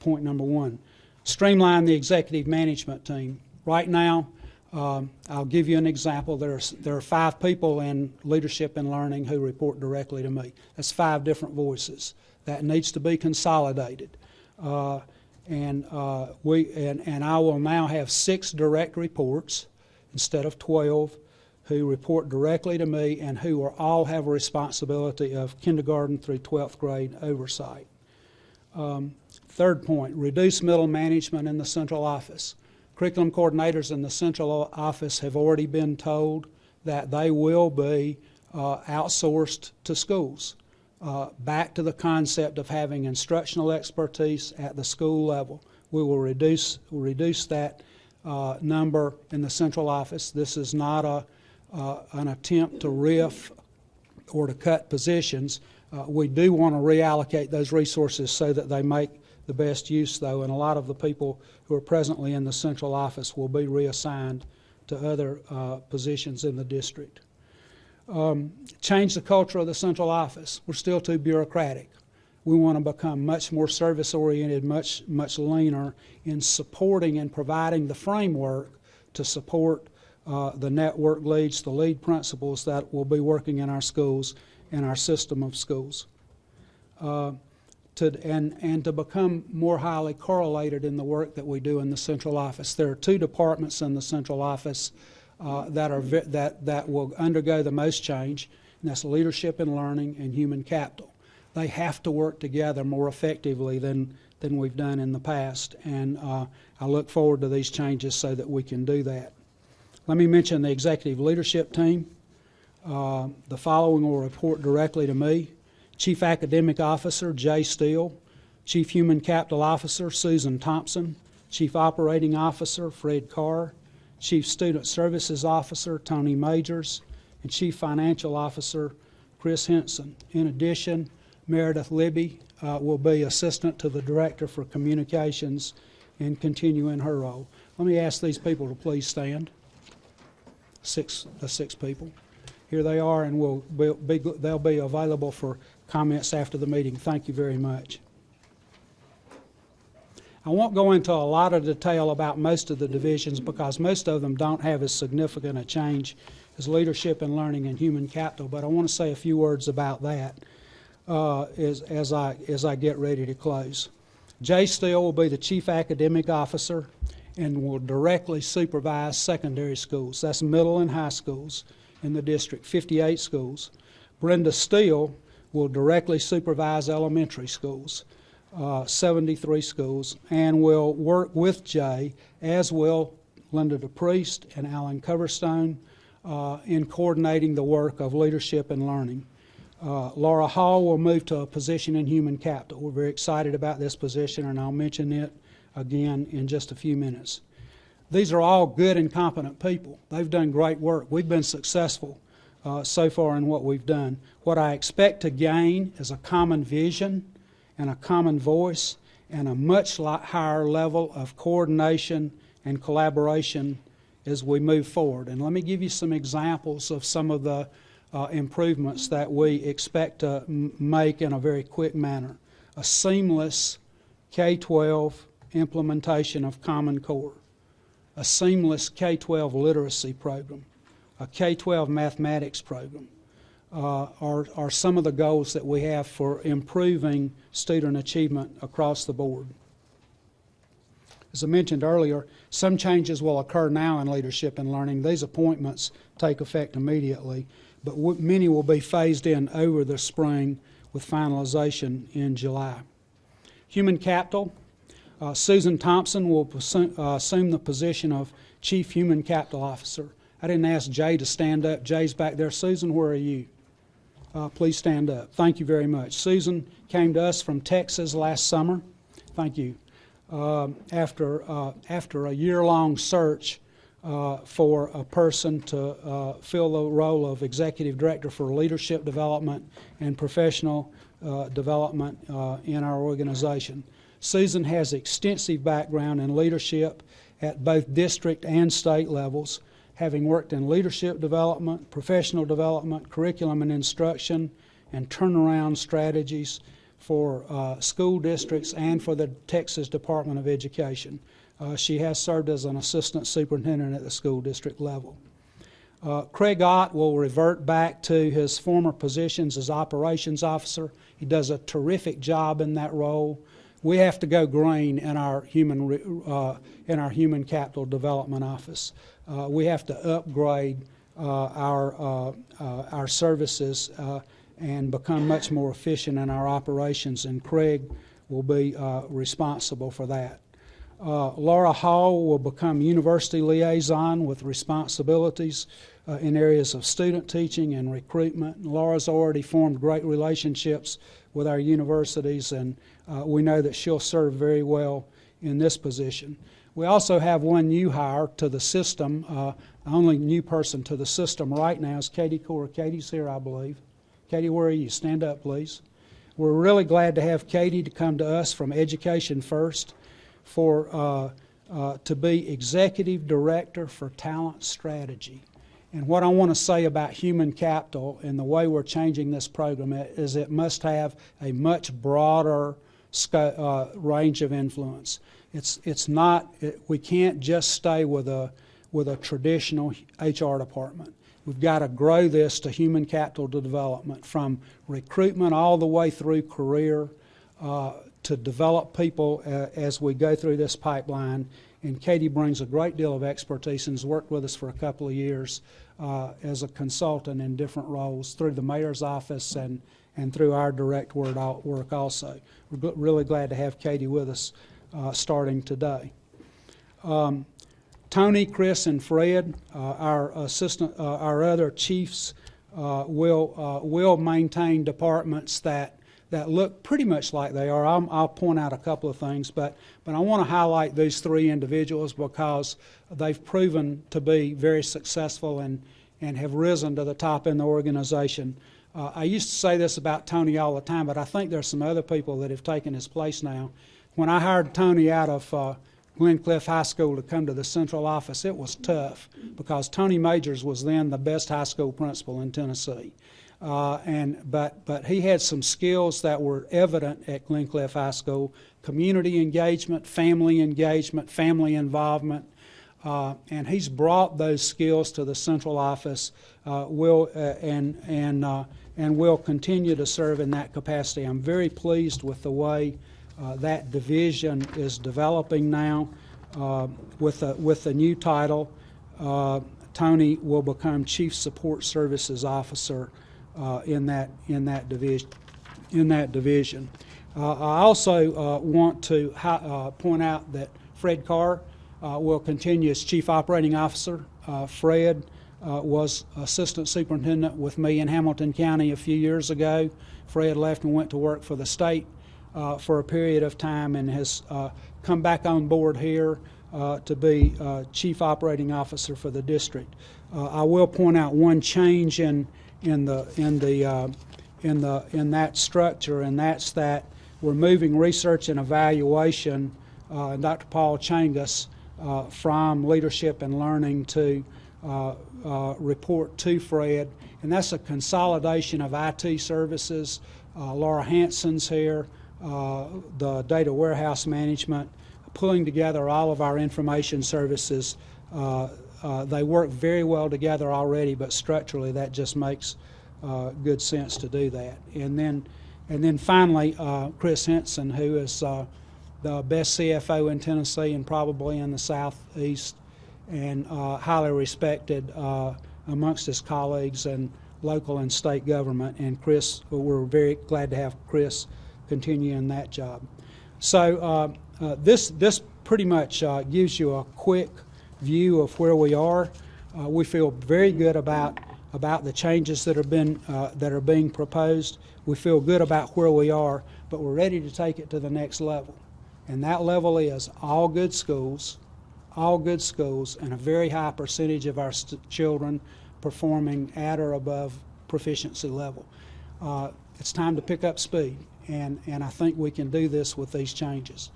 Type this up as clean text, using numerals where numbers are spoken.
point number one. Streamline the executive management team. Right now, I'll give you an example. There are 5 people in leadership and learning who report directly to me. That's 5 different voices. That needs to be consolidated. And I will now have 6 direct reports instead of 12 who report directly to me and who all have a responsibility of kindergarten through 12th grade oversight. Third point, reduce middle management in the central office. Curriculum coordinators in the central office have already been told that they will be outsourced to schools. Back to the concept of having instructional expertise at the school level. We will reduce that number in the central office. This is not an attempt to riff or to cut positions. We do want to reallocate those resources so that they make the best use, though, and a lot of the people who are presently in the central office will be reassigned to other positions in the district. Change the culture of the central office. We're still too bureaucratic. We want to become much more service-oriented, much leaner in supporting and providing the framework to support the network leads, the lead principals that will be working in our schools and our system of schools. To become more highly correlated in the work that we do in the central office. There are 2 departments in the central office that will undergo the most change, and that's leadership and learning and human capital. They have to work together more effectively than we've done in the past, and I look forward to these changes so that we can do that. Let me mention the executive leadership team. The following will report directly to me. Chief Academic Officer, Jay Steele. Chief Human Capital Officer, Susan Thompson. Chief Operating Officer, Fred Carr. Chief Student Services Officer, Tony Majors. And Chief Financial Officer, Chris Henson. In addition, Meredith Libby will be Assistant to the Director for Communications and continue in her role. Let me ask these people to please stand. The 6 people. Here they are, and they'll be available for comments after the meeting. Thank you very much. I won't go into a lot of detail about most of the divisions because most of them don't have as significant a change as leadership and learning and human capital, but I want to say a few words about that as I get ready to close. Jay Steele will be the Chief Academic Officer and will directly supervise secondary schools. That's middle and high schools in the district, 58 schools. Brenda Steele will directly supervise elementary schools, 73 schools, and will work with Jay, as will Linda DePriest and Alan Coverstone, in coordinating the work of leadership and learning. Laura Hall will move to a position in human capital. We're very excited about this position, and I'll mention it again in just a few minutes. These are all good and competent people. They've done great work. We've been successful so far in what we've done. What I expect to gain is a common vision and a common voice and a much higher level of coordination and collaboration as we move forward. And let me give you some examples of some of the improvements that we expect to make in a very quick manner. A seamless K-12 implementation of Common Core. A seamless K-12 literacy program, a K-12 mathematics program are some of the goals that we have for improving student achievement across the board. As I mentioned earlier, some changes will occur now in leadership and learning. These appointments take effect immediately, but many will be phased in over the spring with finalization in July. Human capital. Susan Thompson will assume the position of Chief Human Capital Officer. I didn't ask Jay to stand up. Jay's back there. Susan, where are you? Please stand up. Thank you very much. Susan came to us from Texas last summer. Thank you. After a year-long search for a person to fill the role of Executive Director for Leadership Development and Professional Development in our organization. Susan has extensive background in leadership at both district and state levels, having worked in leadership development, professional development, curriculum and instruction, and turnaround strategies for school districts and for the Texas Department of Education. She has served as an assistant superintendent at the school district level. Craig Ott will revert back to his former positions as operations officer. He does a terrific job in that role. We have to go green in our human capital development office. We have to upgrade our services and become much more efficient in our operations, and Craig will be responsible for that. Laura Hall will become university liaison with responsibilities in areas of student teaching and recruitment. Laura's already formed great relationships with our universities, and we know that she'll serve very well in this position. We also have one new hire to the system. The only new person to the system right now is Katie Core. Katie's here, I believe. Katie, where are you? Stand up, please. We're really glad to have Katie to come to us from Education First to be Executive Director for Talent Strategy. And what I want to say about human capital and the way we're changing this program is it must have a much broader range of influence. We can't just stay with a traditional HR department. We've got to grow this to human capital development, from recruitment all the way through career, to develop people as we go through this pipeline. And Katie brings a great deal of expertise and has worked with us for a couple of years as a consultant in different roles through the mayor's office and through our direct work also. We're really glad to have Katie with us starting today. Tony, Chris, and Fred, our other chiefs, will maintain departments that look pretty much like they are. I'll point out a couple of things, but I want to highlight these three individuals because they've proven to be very successful and have risen to the top in the organization. I used to say this about Tony all the time, but I think there's some other people that have taken his place now. When I hired Tony out of Glencliff High School to come to the central office, it was tough because Tony Majors was then the best high school principal in Tennessee. But he had some skills that were evident at Glencliff High School: community engagement, family involvement, and he's brought those skills to the central office. And will continue to serve in that capacity. I'm very pleased with the way that division is developing now. With the new title, Tony will become Chief Support Services Officer in that division. I also want to point out that Fred Carr will continue as Chief Operating Officer. Fred was Assistant Superintendent with me in Hamilton County a few years ago. Fred left and went to work for the state for a period of time and has come back on board here to be Chief Operating Officer for the district. I will point out one change in that structure, and that's that we're moving research and evaluation, and Dr. Paul Changus, from leadership and learning to report to Fred, and that's a consolidation of IT services. Laura Hanson's here, the data warehouse management, pulling together all of our information services. They work very well together already, but structurally that just makes good sense to do that. And then finally, Chris Henson, who is the best CFO in Tennessee and probably in the Southeast, and highly respected amongst his colleagues in local and state government. And Chris, we're very glad to have Chris continue in that job. So this pretty much gives you a quick view of where we are. We feel very good about the changes that are being proposed. We feel good about where we are, but we're ready to take it to the next level. And that level is all good schools, and a very high percentage of our children performing at or above proficiency level. It's time to pick up speed, and I think we can do this with these changes.